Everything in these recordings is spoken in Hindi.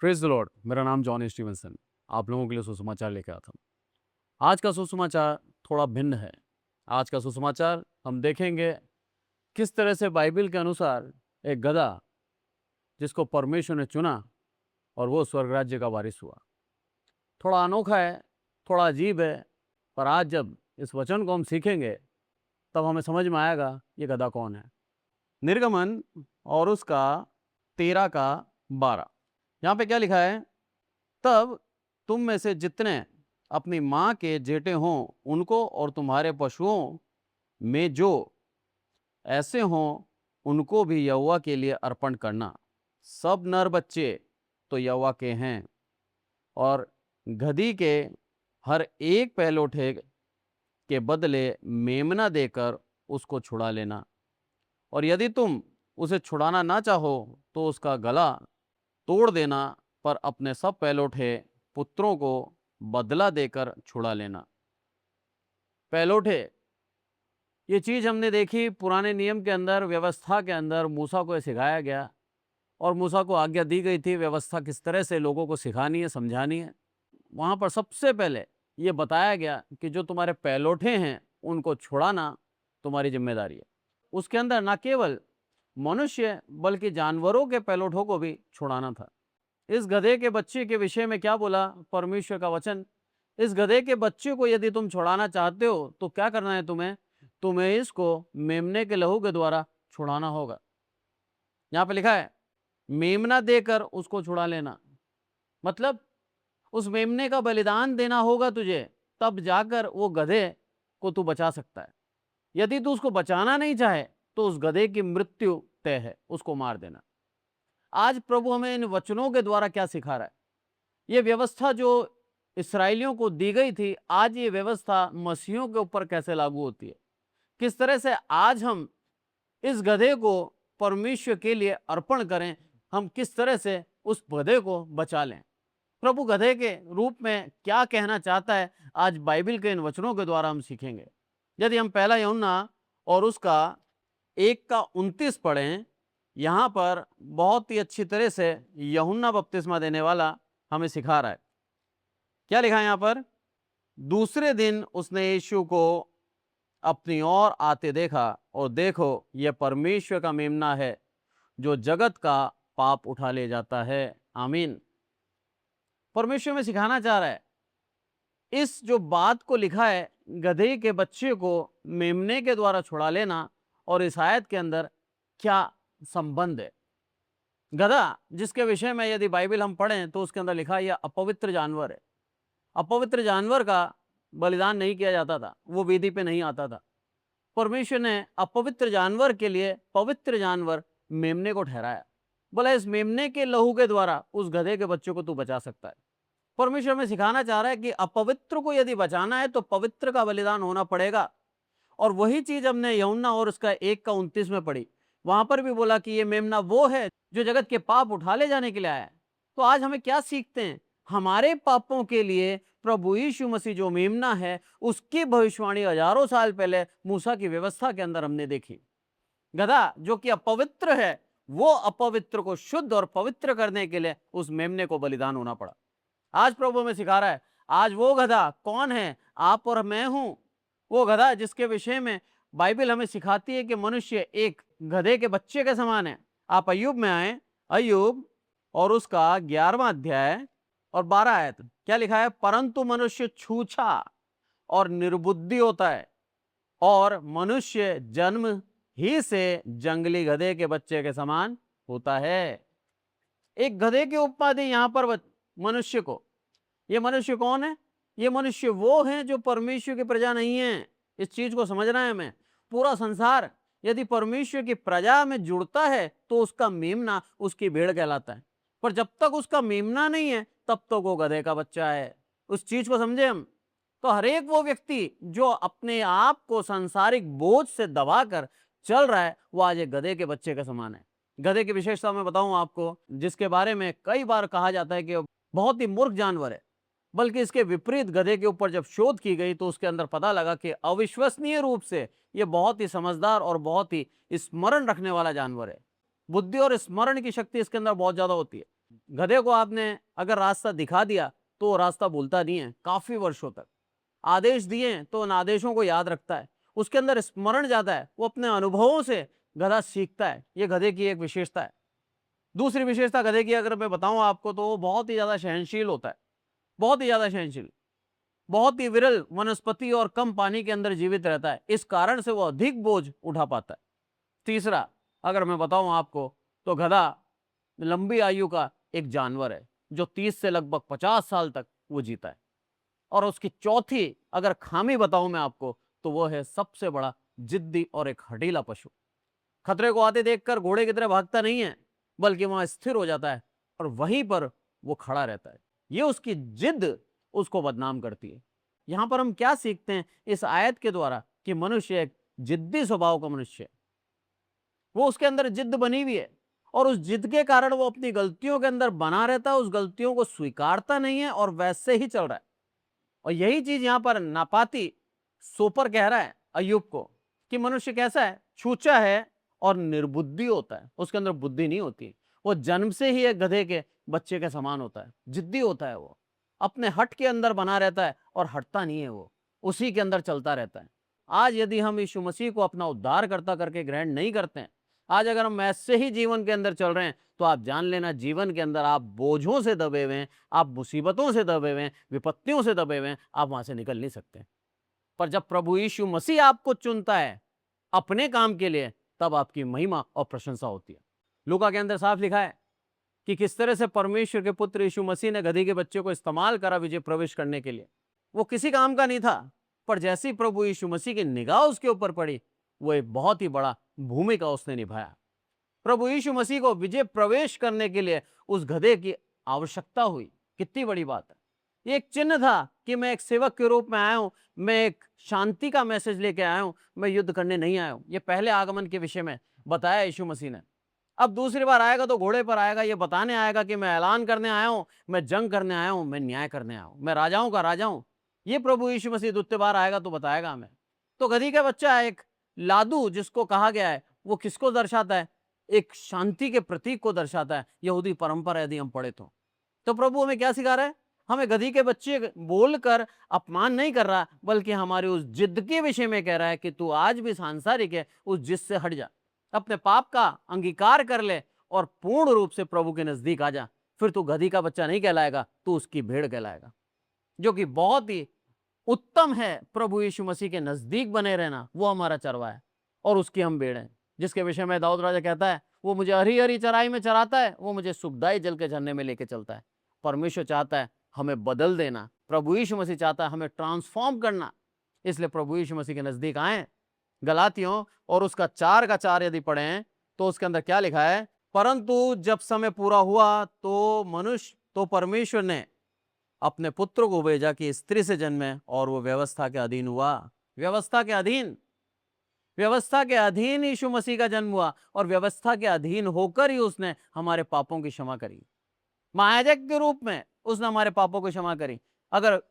Praise the Lord. मेरा नाम जॉन स्टीवनसन। आप लोगों के लिए सुसमाचार लेकर आता हूँ। आज का सुसमाचार थोड़ा भिन्न है। आज का सुसमाचार हम देखेंगे किस तरह से बाइबल के अनुसार एक गधा जिसको परमेश्वर ने चुना और वो स्वर्ग राज्य का वारिस हुआ। थोड़ा अनोखा है, थोड़ा अजीब है, पर आज जब इस वचन को हम सीखेंगे तब हमें समझ में आएगा ये गधा कौन है। निर्गमन और उसका 13 का 12। यहाँ पे क्या लिखा है? तब तुम में से जितने अपनी माँ के जेठे हों उनको और तुम्हारे पशुओं में जो ऐसे हों उनको भी यहोवा के लिए अर्पण करना। सब नर बच्चे तो यहोवा के हैं, और गधी के हर एक पहलोठे के बदले मेमना देकर उसको छुड़ा लेना। और यदि तुम उसे छुड़ाना ना चाहो तो उसका गला तोड़ देना, पर अपने सब पहलोठे पुत्रों को बदला देकर छुड़ा लेना। पहलोठे, ये चीज हमने देखी पुराने नियम के अंदर, व्यवस्था के अंदर मूसा को सिखाया गया और मूसा को आज्ञा दी गई थी व्यवस्था किस तरह से लोगों को सिखानी है, समझानी है। वहां पर सबसे पहले ये बताया गया कि जो तुम्हारे पहलोठे हैं उनको छुड़ाना तुम्हारी जिम्मेदारी है। उसके अंदर ना केवल मनुष्य बल्कि जानवरों के पहलोठों को भी छुड़ाना था। इस गधे के बच्चे के विषय में क्या बोला परमेश्वर का वचन? इस गधे के बच्चे को यदि तुम छुड़ाना चाहते हो तो क्या करना है? तुम्हें इसको मेमने के लहू के द्वारा छुड़ाना होगा। यहां पे लिखा है मेमना देकर उसको छुड़ा लेना, मतलब उस मेमने का बलिदान देना होगा तुझे, तब जाकर वो गधे को तू बचा सकता है। यदि तू उसको बचाना नहीं चाहे तो उस गधे की मृत्यु तय है, उसको मार देना। आज प्रभु हमें इन वचनों के द्वारा क्या सिखा रहा है? ये व्यवस्था जो इस्राएलियों को दी गई थी, आज ये व्यवस्था मसीहियों के ऊपर कैसे लागू होती है। किस तरह से आज हम इस गधे को परमेश्वर के लिए अर्पण करें, हम किस तरह से उस गधे को बचा लें। प्रभु गधे के रूप में क्या कहना चाहता है, आज बाइबल के इन वचनों के द्वारा हम सीखेंगे। यदि हम पहला यूहन्ना और उसका 1 का 29 पढ़ें, यहां पर बहुत ही अच्छी तरह से यूहन्ना बपतिस्मा देने वाला हमें सिखा रहा है। क्या लिखा है यहां पर? दूसरे दिन उसने यीशु को अपनी ओर आते देखा, और देखो यह परमेश्वर का मेमना है जो जगत का पाप उठा ले जाता है। आमीन। परमेश्वर में सिखाना चाह रहा है, इस जो बात को लिखा है गधे के बच्चे को मेमने के द्वारा छुड़ा लेना, और इस आयत के अंदर क्या संबंध है। गधा जिसके विषय में यदि बाइबल हम पढ़ें तो उसके अंदर लिखा है यह अपवित्र जानवर है। अपवित्र जानवर का बलिदान नहीं किया जाता था, वो वेदी पे नहीं आता था। परमेश्वर ने अपवित्र जानवर के लिए पवित्र जानवर मेमने को ठहराया। बोला इस मेमने के लहू के द्वारा उस गधे के बच्चे को तू बचा सकता है। परमेश्वर में सिखाना चाह रहा है कि अपवित्र को यदि बचाना है तो पवित्र का बलिदान होना पड़ेगा। और वही चीज हमने यूहन्ना और उसका 1 का 29 में पढ़ी। वहां पर भी बोला कि ये मेमना वो है जो जगत के पाप उठा ले जाने के लिए आया है। तो आज हमें क्या सीखते हैं? हमारे पापों के लिए प्रभु यीशु मसीह जो मेमना है, उसकी भविष्यवाणी हजारों साल पहले मूसा की व्यवस्था के अंदर हमने देखी। गधा जो कि अपवित्र है, वो अपवित्र को शुद्ध और पवित्र करने के लिए उस मेमने को बलिदान होना पड़ा। आज प्रभु हमें सिखा रहा है, आज वो गधा कौन है? आप और मैं हूं। वो गधा जिसके विषय में बाइबल हमें सिखाती है कि मनुष्य एक गधे के बच्चे के समान है। आप अय्यूब में आए, अय्यूब और उसका 11वां अध्याय और 12 आयत। क्या लिखा है? परंतु मनुष्य छूछा और निर्बुद्धि होता है, और मनुष्य जन्म ही से जंगली गधे के बच्चे के समान होता है। एक गधे की उपमा दी यहां पर मनुष्य को। ये मनुष्य कौन है? ये मनुष्य वो है जो परमेश्वर की प्रजा नहीं है। इस चीज को समझना है हमें। पूरा संसार यदि परमेश्वर की प्रजा में जुड़ता है तो उसका मेमना उसकी भेड़ कहलाता है, पर जब तक उसका मेमना नहीं है तब तक वो गधे का बच्चा है। उस चीज को समझे हम। तो हरेक वो व्यक्ति जो अपने आप को सांसारिक बोझ से दबाकर चल रहा है, वो आज एक गधे के बच्चे के समान है। गधे की विशेषता मैं बताऊं आपको, जिसके बारे में कई बार कहा जाता है कि वो बहुत ही मूर्ख जानवर है, बल्कि इसके विपरीत गधे के ऊपर जब शोध की गई तो उसके अंदर पता लगा कि अविश्वसनीय रूप से यह बहुत ही समझदार और बहुत ही स्मरण रखने वाला जानवर है। बुद्धि और स्मरण की शक्ति इसके अंदर बहुत ज्यादा होती है। गधे को आपने अगर रास्ता दिखा दिया तो वो रास्ता भूलता नहीं है काफी वर्षों तक। आदेश दिए तो उन आदेशों को याद रखता है, उसके अंदर स्मरण जाता है, वो अपने अनुभवों से गधा सीखता है। ये गधे की एक विशेषता है। दूसरी विशेषता गधे की अगर मैं बताऊं आपको तो वो बहुत ही ज्यादा सहनशील होता है, बहुत ही ज्यादा सहनशील, बहुत ही विरल वनस्पति और कम पानी के अंदर जीवित रहता है, इस कारण से वो अधिक बोझ उठा पाता है। तीसरा अगर मैं बताऊं आपको तो गधा लंबी आयु का एक जानवर है जो 30 से लगभग 50 साल तक वो जीता है। और उसकी चौथी अगर खामी बताऊं मैं आपको तो वो है सबसे बड़ा जिद्दी और एक हठीला पशु। खतरे को आते देखकर घोड़े की तरह भागता नहीं है, बल्कि वहां स्थिर हो जाता है और वहीं पर वो खड़ा रहता है। ये उसकी जिद उसको बदनाम करती है। यहां पर हम क्या सीखते हैं इस आयत के द्वारा कि मनुष्य एक जिद्दी स्वभाव का मनुष्य है। वो उसके अंदर जिद बनी हुई है और उस जिद के कारण वो अपनी गलतियों के अंदर बना रहता है, उस गलतियों को स्वीकारता नहीं है और वैसे ही चल रहा है। और यही चीज यहां पर नापाती सोपर कह रहा है अय्यूब को कि मनुष्य कैसा है, छूचा है और निर्बुद्धि होता है, उसके अंदर बुद्धि नहीं होती। वो जन्म से ही एक गधे के बच्चे के समान होता है, जिद्दी होता है, वो अपने हट के अंदर बना रहता है और हटता नहीं है, वो उसी के अंदर चलता रहता है। आज यदि हम यीशु मसीह को अपना उद्धारकर्ता करके ग्रहण नहीं करते हैं, आज अगर हम ऐसे ही जीवन के अंदर चल रहे हैं तो आप जान लेना जीवन के अंदर आप बोझों से दबे हुए हैं, आप मुसीबतों से दबे हुए हैं, विपत्तियों से दबे हुए हैं, आप वहां से निकल नहीं सकते। पर जब प्रभु यीशु मसीह आपको चुनता है अपने काम के लिए, तब आपकी महिमा और प्रशंसा होती है। लूका के अंदर साफ लिखा है कि किस तरह से परमेश्वर के पुत्र यीशु मसीह ने गधी के बच्चे को इस्तेमाल करा विजय प्रवेश करने के लिए। वो किसी काम का नहीं था, पर जैसे ही प्रभु यीशु मसीह की निगाह उसके ऊपर पड़ी, वो एक बहुत ही बड़ा भूमिका उसने निभाया। प्रभु यीशु मसीह को विजय प्रवेश करने के लिए उस गधे की आवश्यकता हुई। कितनी बड़ी बात है। ये एक चिन्ह था कि मैं एक सेवक के रूप में आया हूं, मैं एक शांति का मैसेज लेके आया हूं, मैं युद्ध करने नहीं आया हूं। ये पहले आगमन के विषय में बताया यीशु मसीह ने। अब दूसरी बार आएगा तो घोड़े पर आएगा, ये बताने आएगा कि मैं ऐलान करने आया हूं, मैं जंग करने आया हूं, मैं न्याय करने आया हूं, मैं राजाओं का राजा हूं। ये प्रभु यीशु मसीह दूसरी बार आएगा तो बताएगा हमें। तो गधी का बच्चा एक लादू जिसको कहा गया है, वो किसको दर्शाता है? एक शांति के प्रतीक को दर्शाता है। यहूदी परंपरा यदि हम पढ़े तो प्रभु हमें क्या सिखा रहा है? हमें गधी के बच्चे बोलकर अपमान नहीं कर रहा, बल्कि हमारी उस जिद के विषय में कह रहा है कि तू आज भी सांसारिक है, उस जिद से हट जा, अपने पाप का अंगीकार कर ले और पूर्ण रूप से प्रभु के नजदीक आ जा। फिर तू गधी का बच्चा नहीं कहलाएगा, तू उसकी भेड़ कहलाएगा, जो कि बहुत ही उत्तम है। प्रभु यीशु मसीह के नजदीक बने रहना, वो हमारा चरवा है और उसकी हम भेड़ हैं, जिसके विषय में दाऊद राजा कहता है, वो मुझे हरी हरी चराई में चराता है, वो मुझे सुखदाई जल के झरने में लेके चलता है। परमेश्वर चाहता है हमें बदल देना, प्रभु यीशु मसीह चाहता है हमें ट्रांसफॉर्म करना। इसलिए प्रभु यीशु मसीह के नजदीक आए। गलातियों और उसका 4 का 4 यदि पढ़ें तो उसके अंदर क्या लिखा है? परंतु जब समय पूरा हुआ तो परमेश्वर ने अपने पुत्र को भेजा कि स्त्री से जन्मे और वो व्यवस्था के अधीन हुआ। व्यवस्था के अधीन, व्यवस्था के अधीन यीशु मसीह का जन्म हुआ और व्यवस्था के अधीन होकर ही उसने हमारे पापों की क्षमा करी। महायाजक के रूप में उसने हमारे पापों की क्षमा करी। अगर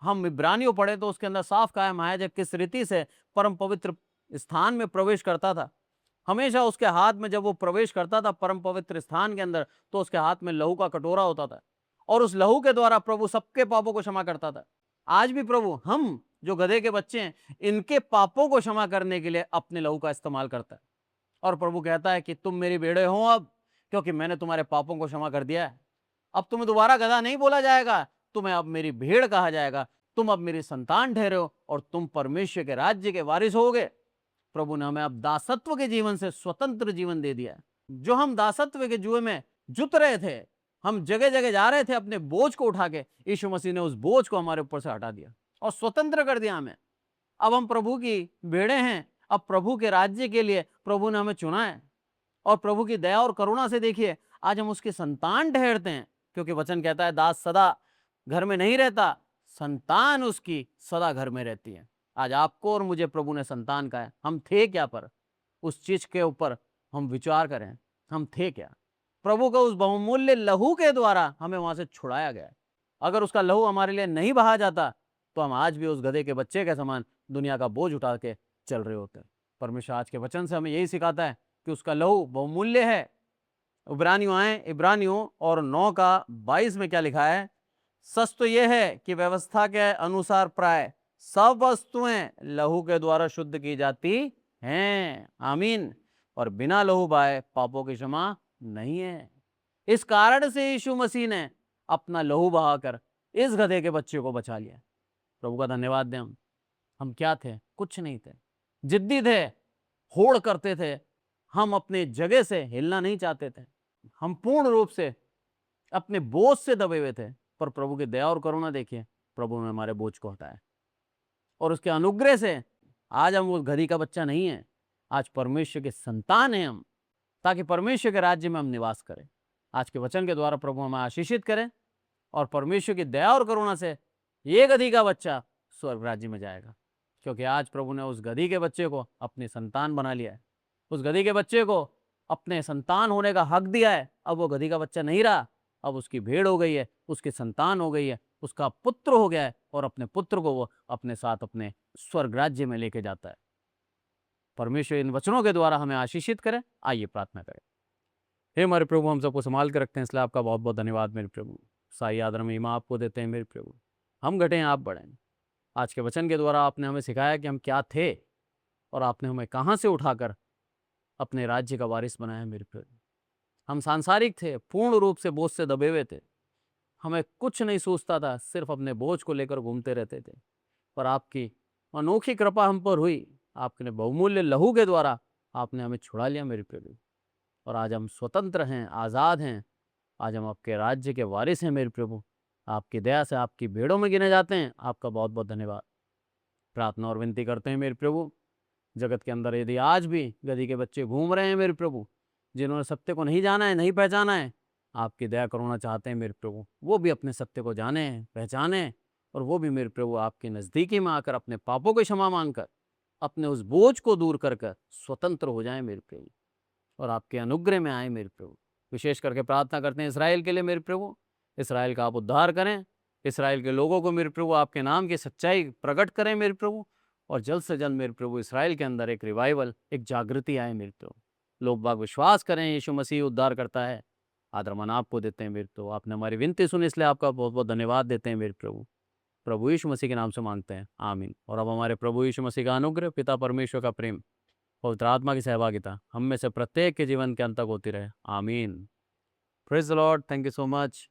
हम इब्रानियों पढ़े तो उसके अंदर साफ कहा है महायाजक किस रीति से परम पवित्र स्थान में प्रवेश करता था। हमेशा उसके हाथ में जब वो प्रवेश करता था परम पवित्र स्थान के अंदर, तो उसके हाथ में लहू का कटोरा होता था और उस लहू के द्वारा प्रभु सबके पापों को क्षमा करता था। आज भी प्रभु हम जो गधे के बच्चे हैं, इनके पापों को क्षमा करने के लिए अपने लहू का इस्तेमाल करता है। और प्रभु कहता है कि तुम मेरी भेड़े हो अब, क्योंकि मैंने तुम्हारे पापों को क्षमा कर दिया है। अब तुम्हें दोबारा गधा नहीं बोला जाएगा, तुम्हें अब मेरी भेड़ कहा जाएगा। तुम अब मेरी संतान ठहरे हो और तुम परमेश्वर के राज्य के वारिस होगे। प्रभु ने हमें अब दासत्व के जीवन से स्वतंत्र जीवन दे दिया है। जो हम दासत्व के जुए में जुत रहे थे, हम जगह जगह जा रहे थे अपने बोझ को उठा के, यीशु मसीह ने उस बोझ को हमारे ऊपर से हटा दिया और स्वतंत्र कर दिया हमें। अब हम प्रभु की भेड़े हैं। अब प्रभु के राज्य के लिए प्रभु ने हमें चुना है और प्रभु की दया और करुणा से देखिए आज हम उसके संतान ठहरते हैं, क्योंकि वचन कहता है दास सदा घर में नहीं रहता, संतान उसकी सदा घर में रहती है। आज आपको और मुझे प्रभु ने संतान कहा है। हम थे क्या? पर उस चीज के ऊपर हम विचार करें, हम थे क्या? प्रभु का उस बहुमूल्य लहू के द्वारा हमें वहां से छुड़ाया गया है। अगर उसका लहू हमारे लिए नहीं बहा जाता तो हम आज भी उस गधे के बच्चे के समान दुनिया का बोझ उठा के चल रहे होते। परमेश्वर आज के वचन से हमें यही सिखाता है कि उसका लहू बहुमूल्य है इब्रानियों और 9:22 में क्या लिखा है? सच तो यह है कि व्यवस्था के अनुसार प्राय सब वस्तुएं लहू के द्वारा शुद्ध की जाती हैं। आमीन। और बिना लहू बहाए पापों की क्षमा नहीं है। इस कारण से यीशु मसीह ने अपना लहू बहाकर इस गधे के बच्चे को बचा लिया। प्रभु का धन्यवाद दें। हम क्या थे? कुछ नहीं थे। जिद्दी थे, होड़ करते थे, हम अपने जगह से हिलना नहीं चाहते थे, हम पूर्ण रूप से अपने बोझ से दबे हुए थे। पर प्रभु की दया और करुणा देखिए, प्रभु ने हमारे बोझ को हटाया और उसके अनुग्रह से आज हम वो गधी का बच्चा नहीं है, आज परमेश्वर के संतान हैं हम, ताकि परमेश्वर के राज्य में हम निवास करें। आज के वचन के द्वारा प्रभु हमें आशीषित करें और परमेश्वर की दया और करुणा से ये गधी का बच्चा स्वर्ग राज्य में जाएगा, क्योंकि आज प्रभु ने उस गधी के बच्चे को अपनी संतान बना लिया है। उस गधी के बच्चे को अपने संतान होने का हक दिया है। अब वो गधी का बच्चा नहीं रहा, अब उसकी भेड़ हो गई है, उसकी संतान हो गई है, उसका पुत्र हो गया है और अपने पुत्र को वो अपने साथ अपने स्वर्ग राज्य में लेके जाता है। परमेश्वर इन वचनों के द्वारा हमें आशीषित करें। आइए प्रार्थना करें। हे हमारे प्रभु, हम सबको संभाल के रखते हैं, इसलिए आपका बहुत बहुत धन्यवाद मेरे प्रभु। साई आदर महिमा आपको देते हैं मेरे प्रभु। हम घटें, आप बढ़ें। आज के वचन के द्वारा आपने हमें सिखाया कि हम क्या थे और आपने हमें कहाँ से उठाकर अपने राज्य का वारिस बनाया मेरे प्रभु। हम सांसारिक थे, पूर्ण रूप से बोझ से दबे हुए थे, हमें कुछ नहीं सोचता था, सिर्फ अपने बोझ को लेकर घूमते रहते थे। पर आपकी अनोखी कृपा हम पर हुई, आपने बहुमूल्य लहू के द्वारा आपने हमें छुड़ा लिया मेरे प्रभु। और आज हम स्वतंत्र हैं, आज़ाद हैं। आज हम आपके राज्य के वारिस हैं मेरे प्रभु। आपकी दया से आपकी भेड़ों में गिने जाते हैं। आपका बहुत बहुत धन्यवाद। प्रार्थना और विनती करते हैं मेरे प्रभु, जगत के अंदर यदि आज भी गधी के बच्चे घूम रहे हैं मेरे प्रभु, जिन्होंने सत्य को नहीं जाना है, नहीं पहचाना है, आपकी दया करुणा चाहते हैं मेरे प्रभु, वो भी अपने सत्य को जाने, पहचाने और वो भी मेरे प्रभु आपके नज़दीकी में आकर अपने पापों को क्षमा मांगकर अपने उस बोझ को दूर कर स्वतंत्र हो जाए मेरे प्रभु और आपके अनुग्रह में आए मेरे प्रभु। विशेष करके प्रार्थना करते हैं इसराइल के लिए मेरे प्रभु। इसराइल का आप उद्धार करें, इसराइल के लोगों को मेरे प्रभु आपके नाम की सच्चाई प्रकट करें मेरे प्रभु। और जल्द से जल्द मेरे प्रभु इसराइल के अंदर एक रिवाइवल, एक जागृति आए मेरे प्रभु। लोग बाग विश्वास करें यीशु मसीह उद्धार करता है। आदर मान आपको देते हैं मेरे प्रभु। आपने हमारी विनती सुनी, इसलिए आपका बहुत बहुत धन्यवाद देते हैं मेरे प्रभु। प्रभु यीशु मसीह के नाम से मांगते हैं, आमीन। और अब हमारे प्रभु यीशु मसीह का अनुग्रह, पिता परमेश्वर का प्रेम, पवित्र आत्मा की सहभागिता हम में से प्रत्येक के जीवन के अंत तक होती रहे, आमीन। Praise the Lord. Thank you so much.